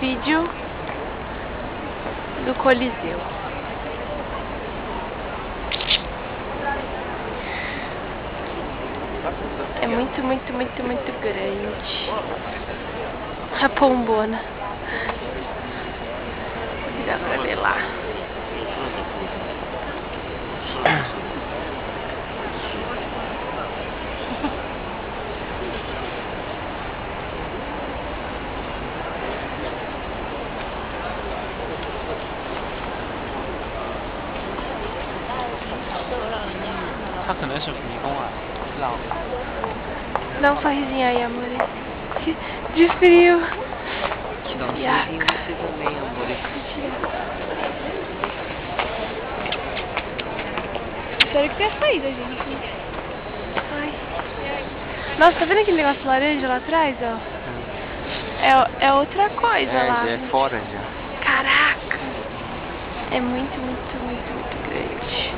vídeo do Coliseu. É muito grande. A pombona. Dá pra ver lá. Dá um sorrisinho aí, amor. De frio. Dá um sorrisinho você também, amor. Espero que tenha saído, gente. Ai. Nossa, tá vendo aquele negócio laranja lá atrás, ó? É outra coisa lá. Já é fora já. Caraca! É muito grande.